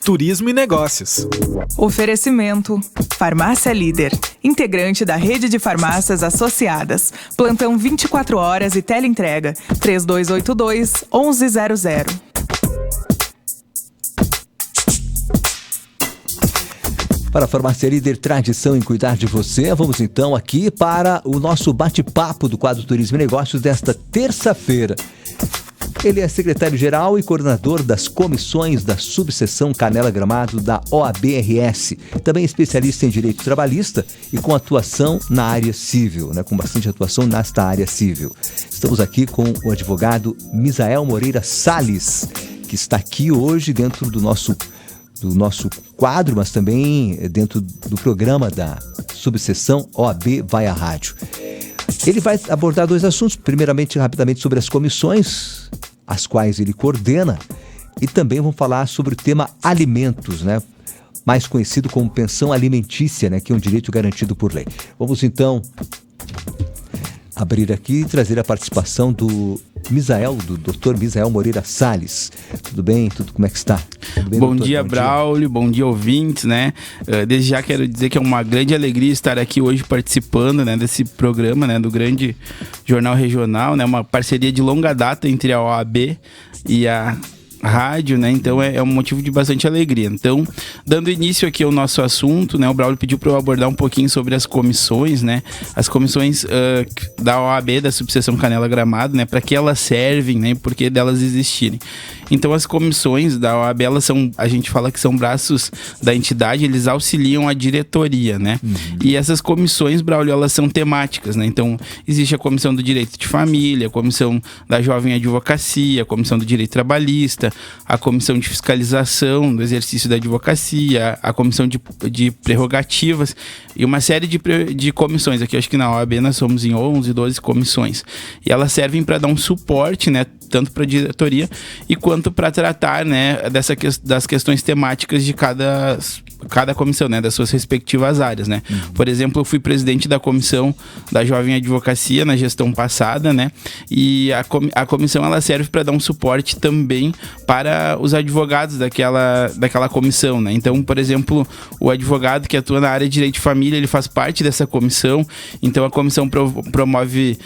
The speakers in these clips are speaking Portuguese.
Turismo e Negócios. Oferecimento: Farmácia Líder, integrante da rede de farmácias associadas. Plantão 24 horas e teleentrega 3282-1100. Para a Farmácia Líder, tradição em cuidar de você, vamos então aqui para o nosso bate-papo do quadro Turismo e Negócios desta terça-feira. Ele é secretário-geral e coordenador das comissões da subseção Canela Gramado da OAB-RS, também especialista em direito trabalhista e com atuação na área civil, com bastante atuação nesta área civil. Estamos aqui com o advogado Misael Moreira Salles, que está aqui hoje dentro do nosso quadro, mas também dentro do programa da subseção OAB Vai à Rádio. Ele vai abordar dois assuntos, primeiramente, rapidamente, sobre as comissões, as quais ele coordena, e também vamos falar sobre o tema alimentos, mais conhecido como pensão alimentícia, que é um direito garantido por lei. Vamos então abrir aqui e trazer a participação do Dr. Misael Moreira Salles. Tudo bem? Como é que está? Bem, bom doutor? Dia, Braulio. Bom dia, ouvintes, Desde já quero dizer que é uma grande alegria estar aqui hoje participando, desse programa, do grande jornal regional, uma parceria de longa data entre a OAB e a rádio, então é um motivo de bastante alegria. Então, dando início aqui ao nosso assunto, o Braulio pediu para eu abordar um pouquinho sobre as comissões, as comissões da OAB, da subseção Canela Gramado, para que elas servem, e por que delas existirem. Então, as comissões da OAB, a gente fala que são braços da entidade, eles auxiliam a diretoria, E essas comissões, Braulio, elas são temáticas, Então, existe a comissão do direito de família, a comissão da jovem advocacia, a comissão do direito trabalhista, a comissão de fiscalização do exercício da advocacia, a comissão de prerrogativas e uma série de comissões. Aqui, acho que na OAB nós somos em 11, 12 comissões. E elas servem para dar um suporte, tanto para a diretoria e quanto para tratar, das questões temáticas de cada comissão, das suas respectivas áreas, Por exemplo, eu fui presidente da comissão da Jovem Advocacia na gestão passada, E a comissão ela serve para dar um suporte também para os advogados daquela comissão, Então, por exemplo, o advogado que atua na área de direito de família, ele faz parte dessa comissão. Então, a comissão promove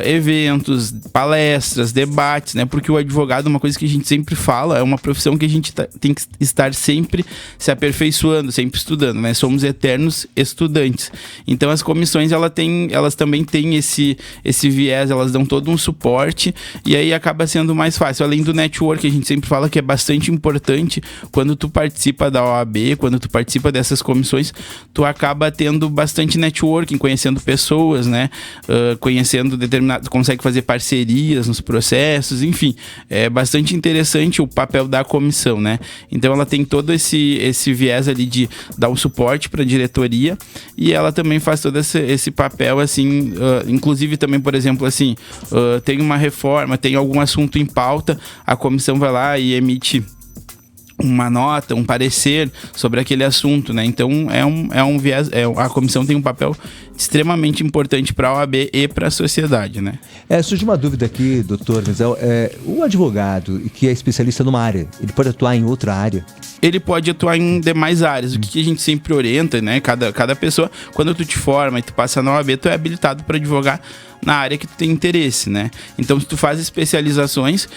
eventos, palestras, debates, Porque o advogado, uma coisa que a gente sempre fala, é uma profissão que a gente tem que estar sempre se aperfeiçoando, sempre estudando, Somos eternos estudantes. Então, as comissões, elas também têm esse viés, elas dão todo um suporte e aí acaba sendo mais fácil. Além do network, a gente sempre fala que é bastante importante quando tu participa da OAB, quando tu participa dessas comissões, tu acaba tendo bastante networking, conhecendo pessoas, conhecendo determinados, consegue fazer parcerias nos processos, enfim, é bastante interessante o papel da comissão, Então ela tem todo esse viés ali de dar um suporte para a diretoria e ela também faz todo esse papel, inclusive também, por exemplo, tem uma reforma, tem algum assunto em pauta, a comissão vai lá e emite uma nota, um parecer sobre aquele assunto, Então é um viés, a comissão tem um papel extremamente importante para a OAB e para a sociedade, Surge uma dúvida aqui, doutor Misael, o advogado que é especialista numa área, ele pode atuar em outra área? Ele pode atuar em demais áreas. O que a gente sempre orienta, Cada pessoa, quando tu te forma e tu passa na OAB, tu é habilitado para advogar na área que tu tem interesse, Então, se tu faz especializações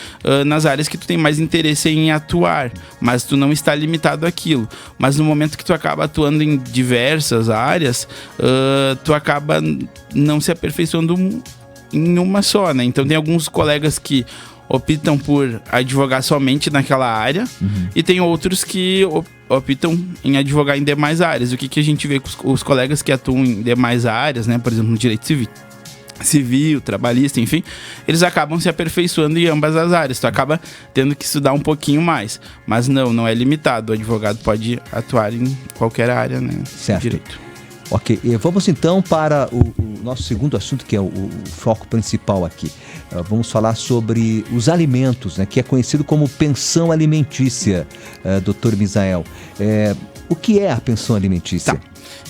nas áreas que tu tem mais interesse em atuar, mas tu não está limitado àquilo. Mas no momento que tu acaba atuando em diversas áreas, tu acaba não se aperfeiçoando em uma só, Então, tem alguns colegas que optam por advogar somente naquela área e tem outros que optam em advogar em demais áreas. O que a gente vê com os colegas que atuam em demais áreas, por exemplo, no direito civil, trabalhista, enfim, eles acabam se aperfeiçoando em ambas as áreas. Tu acaba tendo que estudar um pouquinho mais. Mas não é limitado. O advogado pode atuar em qualquer área, Certo. Direito. Ok, vamos então para o nosso segundo assunto, que é o foco principal aqui. Vamos falar sobre os alimentos, que é conhecido como pensão alimentícia, Dr. Misael. O que é a pensão alimentícia? Tá.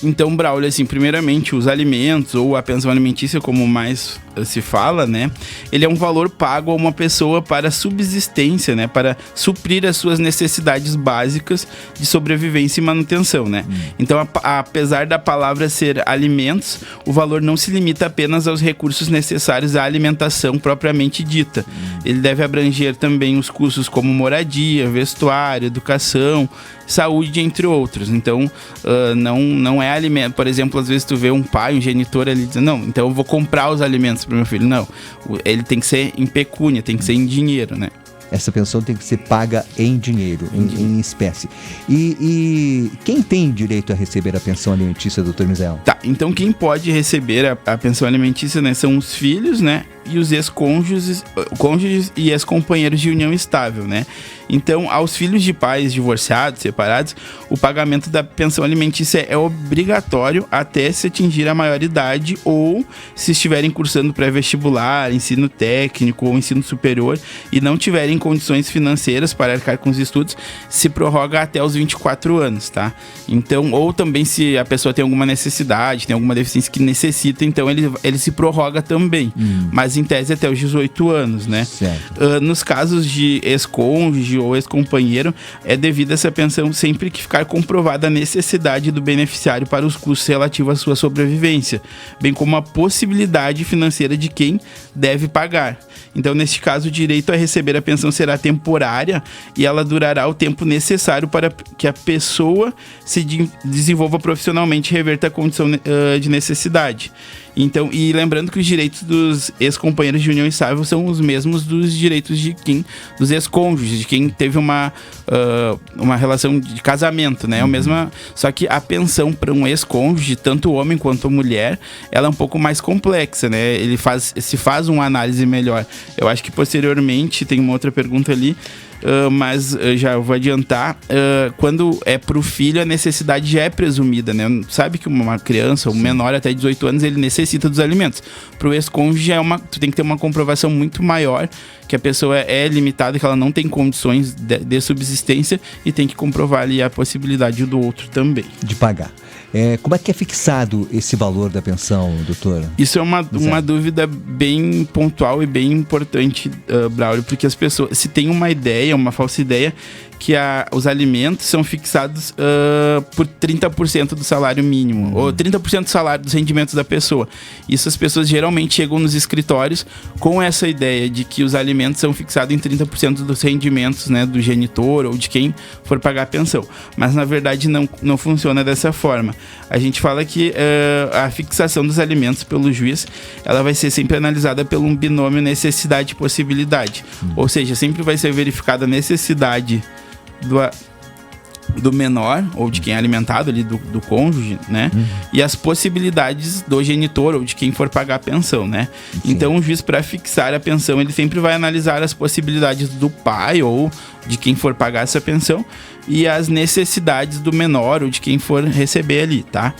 Então, Braulio, primeiramente, os alimentos ou a pensão alimentícia, como mais se fala, né? Ele é um valor pago a uma pessoa para subsistência, né? Para suprir as suas necessidades básicas de sobrevivência e manutenção, né? Então, apesar da palavra ser alimentos, o valor não se limita apenas aos recursos necessários à alimentação propriamente dita. Ele deve abranger também os custos como moradia, vestuário, educação, saúde, entre outros. Então, não é alimento. Por exemplo, às vezes tu vê um pai, um genitor ali dizendo, não, então eu vou comprar os alimentos para o meu filho. Não, ele tem que ser em pecúnia, tem que ser em dinheiro, né? Essa pensão tem que ser paga em dinheiro, em espécie. E quem tem direito a receber a pensão alimentícia, doutor Misael? Tá, então quem pode receber a pensão alimentícia, né, são os filhos, né, e os ex-cônjuges e ex-companheiros de união estável, né? Então, aos filhos de pais divorciados, separados, o pagamento da pensão alimentícia é obrigatório até se atingir a maioridade ou se estiverem cursando pré-vestibular, ensino técnico ou ensino superior e não tiverem condições financeiras para arcar com os estudos, se prorroga até os 24 anos, tá? Então, ou também se a pessoa tem alguma necessidade, tem alguma deficiência que necessita, então ele se prorroga também, mas em tese até os 18 anos, né? Nos casos de ex-cônjuge ou ex-companheiro, é devido a essa pensão sempre que ficar comprovada a necessidade do beneficiário para os custos relativos à sua sobrevivência, bem como a possibilidade financeira de quem deve pagar. Então, neste caso, o direito a receber a pensão será temporária e ela durará o tempo necessário para que a pessoa se desenvolva profissionalmente e reverta a condição de necessidade. Então, e lembrando que os direitos dos ex-companheiros de união estável são os mesmos dos direitos dos ex-cônjuges, de quem teve uma relação de casamento, né? Só que a pensão para um ex-cônjuge, tanto homem quanto mulher, ela é um pouco mais complexa, né? Se faz uma análise melhor. Eu acho que posteriormente tem uma outra pergunta ali, mas já vou adiantar, quando é pro filho a necessidade já é presumida, né? Sabe que uma criança, um menor até 18 anos, ele necessita dos alimentos. Pro ex-cônjuge tu tem que ter uma comprovação muito maior que a pessoa é limitada, que ela não tem condições de subsistência e tem que comprovar ali a possibilidade do outro também. De pagar. Como é que é fixado esse valor da pensão, doutor? Isso é uma dúvida bem pontual e bem importante, Braulio, porque as pessoas, se tem uma ideia, uma falsa ideia, que os alimentos são fixados por 30% do salário mínimo, ou 30% do salário dos rendimentos da pessoa. Isso as pessoas geralmente chegam nos escritórios com essa ideia de que os alimentos são fixados em 30% dos rendimentos, né, do genitor ou de quem for pagar a pensão. Mas na verdade não funciona dessa forma. A gente fala que a fixação dos alimentos pelo juiz, ela vai ser sempre analisada pelo um binômio necessidade e possibilidade. Ou seja, sempre vai ser verificada a necessidade do menor, ou de quem é alimentado ali, do cônjuge, né? E as possibilidades do genitor ou de quem for pagar a pensão, né? Sim. Então o juiz, para fixar a pensão, ele sempre vai analisar as possibilidades do pai ou de quem for pagar essa pensão e as necessidades do menor ou de quem for receber ali, tá?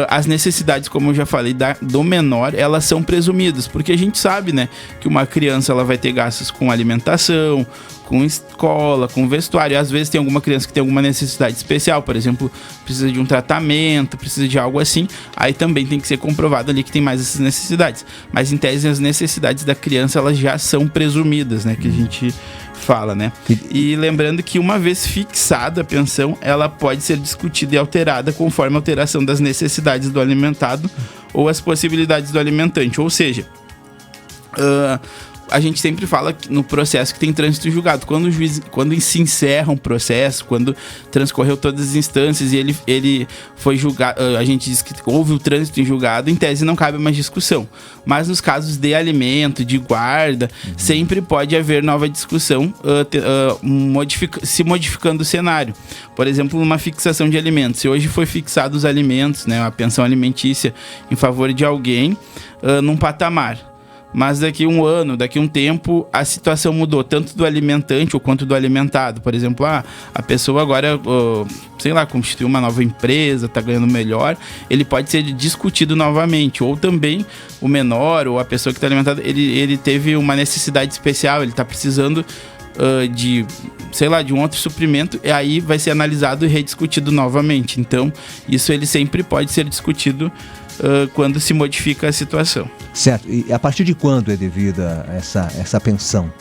As necessidades, como eu já falei, do menor, elas são presumidas, porque a gente sabe, né, que uma criança ela vai ter gastos com alimentação, com escola, com vestuário. Às vezes tem alguma criança que tem alguma necessidade especial, por exemplo, precisa de um tratamento, precisa de algo assim, aí também tem que ser comprovado ali que tem mais essas necessidades. Mas em tese as necessidades da criança, elas já são presumidas, né, que a gente fala, né? E lembrando que uma vez fixada a pensão, ela pode ser discutida e alterada conforme a alteração das necessidades do alimentado ou as possibilidades do alimentante. Ou seja, a gente sempre fala no processo que tem trânsito julgado. Quando se encerra um processo, quando transcorreu todas as instâncias e ele foi julgado, a gente diz que houve o trânsito em julgado, em tese não cabe mais discussão. Mas nos casos de alimento, de guarda, sempre pode haver nova discussão, se modificando o cenário. Por exemplo, numa fixação de alimentos. Se hoje foi fixado os alimentos, né, a pensão alimentícia em favor de alguém, num patamar. Mas daqui um ano, daqui um tempo, a situação mudou, tanto do alimentante ou quanto do alimentado. Por exemplo, a pessoa agora, constituiu uma nova empresa, está ganhando melhor, ele pode ser discutido novamente. Ou também o menor ou a pessoa que está alimentada, ele teve uma necessidade especial, ele está precisando de um outro suprimento, e aí vai ser analisado e rediscutido novamente. Então, isso ele sempre pode ser discutido quando se modifica a situação. Certo. E a partir de quando é devida essa pensão?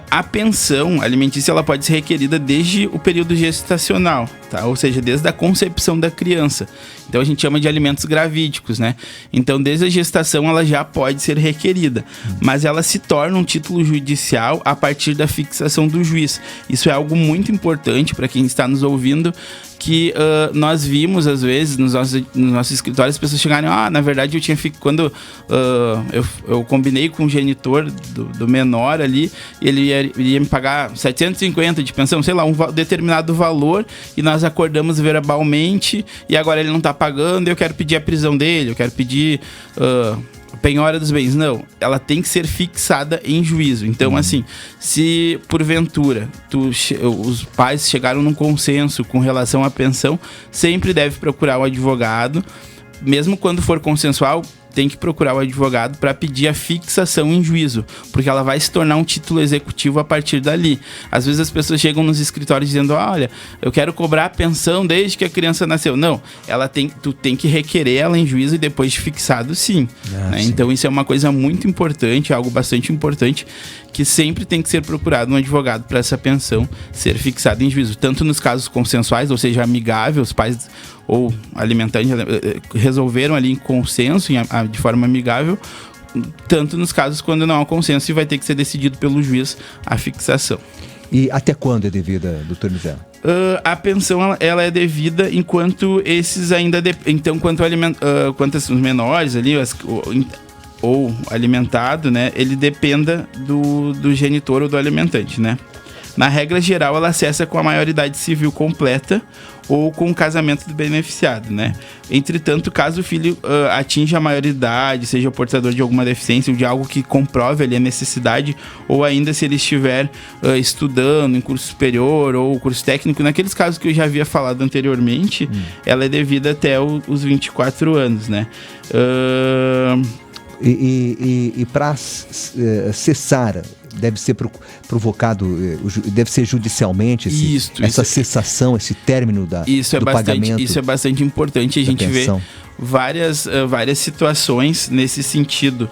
A pensão alimentícia ela pode ser requerida desde o período gestacional, tá? Ou seja, desde a concepção da criança. Então a gente chama de alimentos gravídicos, né? Então desde a gestação ela já pode ser requerida, mas ela se torna um título judicial a partir da fixação do juiz. Isso é algo muito importante para quem está nos ouvindo, que nós vimos às vezes nos nossos escritórios as pessoas chegarem, na verdade eu tinha quando eu combinei com o genitor do menor ali, ele ia me pagar 750 de pensão, sei lá, um determinado valor, e nós acordamos verbalmente e agora ele não está pagando, eu quero pedir a prisão dele, eu quero pedir penhora dos bens. Não, ela tem que ser fixada em juízo. Então, assim, se porventura os pais chegaram num consenso com relação à pensão, sempre deve procurar o advogado, mesmo quando for consensual, tem que procurar o advogado para pedir a fixação em juízo, porque ela vai se tornar um título executivo a partir dali. Às vezes as pessoas chegam nos escritórios dizendo, olha, eu quero cobrar a pensão desde que a criança nasceu. Não, tu tem que requerer ela em juízo e depois de fixado, sim. Né? Sim. Então isso é uma coisa muito importante, algo bastante importante, que sempre tem que ser procurado um advogado para essa pensão ser fixada em juízo, tanto nos casos consensuais, ou seja, amigável, os pais ou alimentantes resolveram ali em consenso, de forma amigável, tanto nos casos quando não há consenso e vai ter que ser decidido pelo juiz a fixação. E até quando é devida, doutor Mizel? A pensão ela é devida enquanto esses ainda... Então, quanto os menores ali, ou alimentado, né, ele dependa do genitor ou do alimentante, né? Na regra geral, ela cessa com a maioridade civil completa ou com o casamento do beneficiado, né? Entretanto, caso o filho atinja a maioridade, seja portador de alguma deficiência ou de algo que comprove ali a necessidade, ou ainda se ele estiver estudando em curso superior ou curso técnico, naqueles casos que eu já havia falado anteriormente, ela é devida até os 24 anos, né? E para cessar, deve ser provocado, deve ser judicialmente essa cessação, esse término do pagamento. Isso é bastante importante. A gente vê várias situações nesse sentido.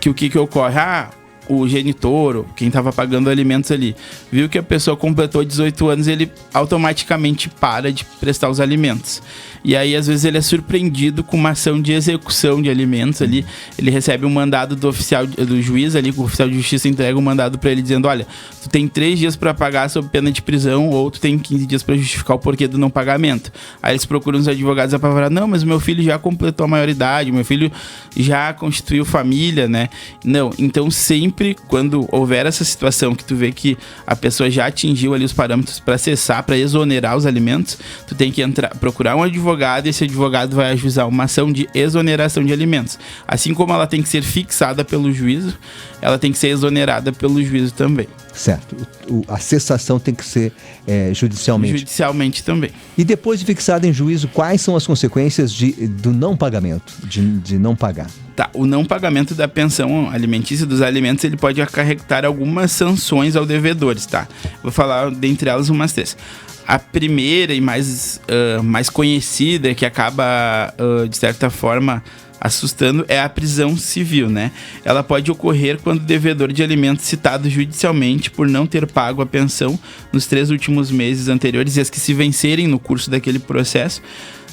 O que ocorre? O genitor, quem estava pagando alimentos ali, viu que a pessoa completou 18 anos, ele automaticamente para de prestar os alimentos. E aí, às vezes, ele é surpreendido com uma ação de execução de alimentos ali. Ele recebe um mandado do juiz ali, o oficial de justiça entrega um mandado para ele dizendo, olha, tu tem 3 dias para pagar sob pena de prisão, ou tu tem 15 dias para justificar o porquê do não pagamento. Aí eles procuram os advogados apavorados, não, mas meu filho já completou a maioridade, meu filho já constituiu família, né? Não, então sempre quando houver essa situação que tu vê que a pessoa já atingiu ali os parâmetros para cessar, para exonerar os alimentos, tu tem que procurar um advogado, e esse advogado vai ajuizar uma ação de exoneração de alimentos. Assim como ela tem que ser fixada pelo juízo, ela tem que ser exonerada pelo juízo também. Certo. A cessação tem que ser judicialmente. Judicialmente também. E depois de fixada em juízo, quais são as consequências do não pagamento, de não pagar? Tá, o não pagamento da pensão alimentícia dos alimentos, ele pode acarretar algumas sanções aos devedores, tá? Vou falar dentre elas umas 3. A primeira e mais conhecida, que acaba, de certa forma, assustando, é a prisão civil, né? Ela pode ocorrer quando o devedor de alimentos citado judicialmente por não ter pago a pensão nos 3 últimos meses anteriores, e as que se vencerem no curso daquele processo,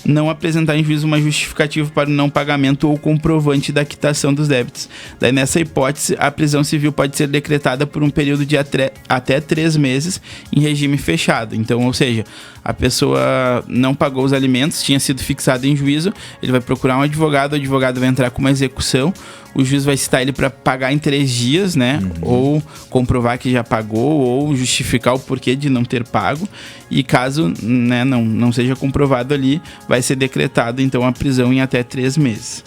não apresentar em juízo uma justificativa para o não pagamento ou comprovante da quitação dos débitos. Daí, nessa hipótese, a prisão civil pode ser decretada por um período de até 3 meses em regime fechado. Então, ou seja, a pessoa não pagou os alimentos, tinha sido fixado em juízo, ele vai procurar um advogado, o advogado vai entrar com uma execução, o juiz vai citar ele para pagar em 3 dias, né? Ou comprovar que já pagou, ou justificar o porquê de não ter pago. E caso, né, não seja comprovado ali, vai ser decretada então a prisão em até 3 meses.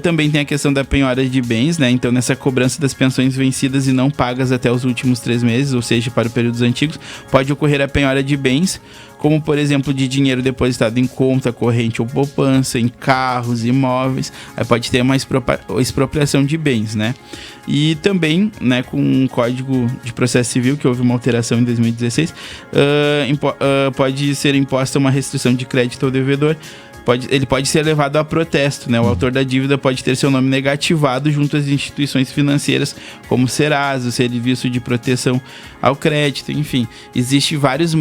Também tem a questão da penhora de bens, né? Então, nessa cobrança das pensões vencidas e não pagas até os últimos 3 meses, ou seja, para os períodos antigos, pode ocorrer a penhora de bens, como, por exemplo, de dinheiro depositado em conta corrente ou poupança, em carros, imóveis. Aí pode ter uma expropriação de bens, né? E também, né, com o Código de Processo Civil, que houve uma alteração em 2016, pode ser imposta uma restrição de crédito ao devedor, ele pode ser levado a protesto, né? O autor da dívida pode ter seu nome negativado junto às instituições financeiras, como o Serasa, o Serviço de Proteção ao Crédito, enfim. Existem vários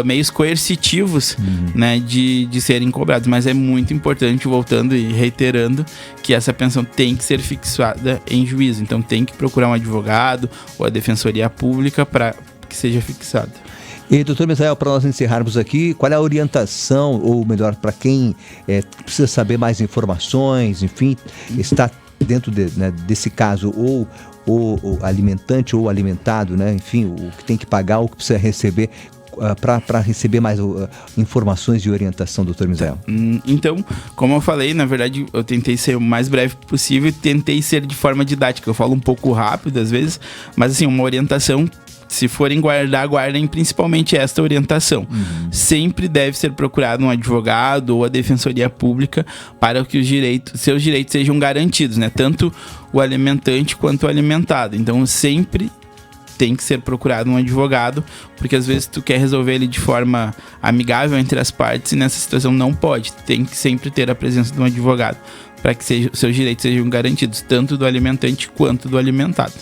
meios coercitivos, né, de serem cobrados, mas é muito importante, voltando e reiterando, que essa pensão tem que ser fixada em juízo. Então tem que procurar um advogado ou a Defensoria Pública para que seja fixada. E, doutor Misael, para nós encerrarmos aqui, qual é a orientação, ou melhor, para quem precisa saber mais informações, enfim, está dentro desse caso, ou alimentante ou alimentado, né? Enfim, o que tem que pagar, o que precisa receber, para receber mais informações de orientação, doutor Misael? Então, como eu falei, na verdade, eu tentei ser o mais breve possível e tentei ser de forma didática. Eu falo um pouco rápido às vezes, mas assim, uma orientação. Se forem guardem principalmente esta orientação. Sempre deve ser procurado um advogado ou a Defensoria Pública para que seus direitos sejam garantidos, né? Tanto o alimentante quanto o alimentado. Então, sempre tem que ser procurado um advogado, porque às vezes tu quer resolver ele de forma amigável entre as partes e nessa situação não pode. Tem que sempre ter a presença de um advogado para que seus direitos sejam garantidos, tanto do alimentante quanto do alimentado.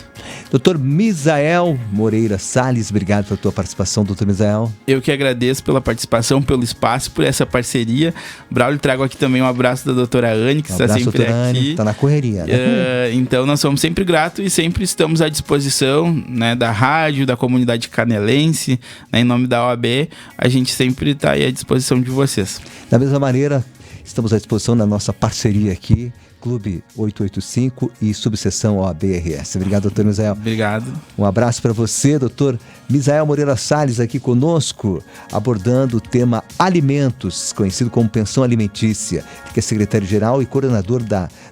Doutor Misael Moreira Salles, obrigado pela tua participação, doutor Misael. Eu que agradeço pela participação, pelo espaço, por essa parceria. Braulio, trago aqui também um abraço da doutora Anne, que está sempre aqui. Está na correria, né? Então, nós somos sempre gratos e sempre estamos à disposição, né, da rádio, da comunidade canelense, né, em nome da OAB, a gente sempre está aí à disposição de vocês. Da mesma maneira, estamos à disposição na nossa parceria aqui, Clube 885 e Subseção OAB-RS. Obrigado, doutor Misael. Obrigado. Um abraço para você, doutor Misael Moreira Salles, aqui conosco, abordando o tema alimentos, conhecido como pensão alimentícia, que é secretário-geral e coordenador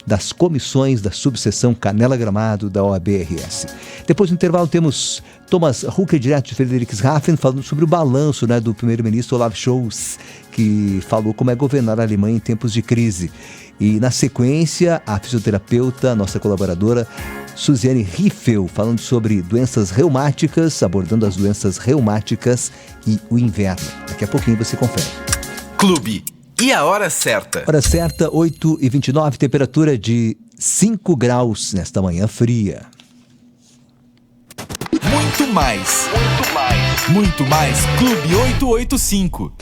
das comissões da Subseção Canela Gramado da OAB-RS. Depois do intervalo temos Thomas Hucker, direto de Friedrichshafen, falando sobre o balanço, né, do primeiro-ministro Olaf Scholz, que falou como é governar a Alemanha em tempos de crise. E na sequência, a fisioterapeuta, nossa colaboradora, Suziane Riffel, falando sobre doenças reumáticas, abordando as doenças reumáticas e o inverno. Daqui a pouquinho você confere. Clube. E a hora certa? Hora certa, 8h29, temperatura de 5 graus nesta manhã fria. Muito mais. Muito mais. Clube 885.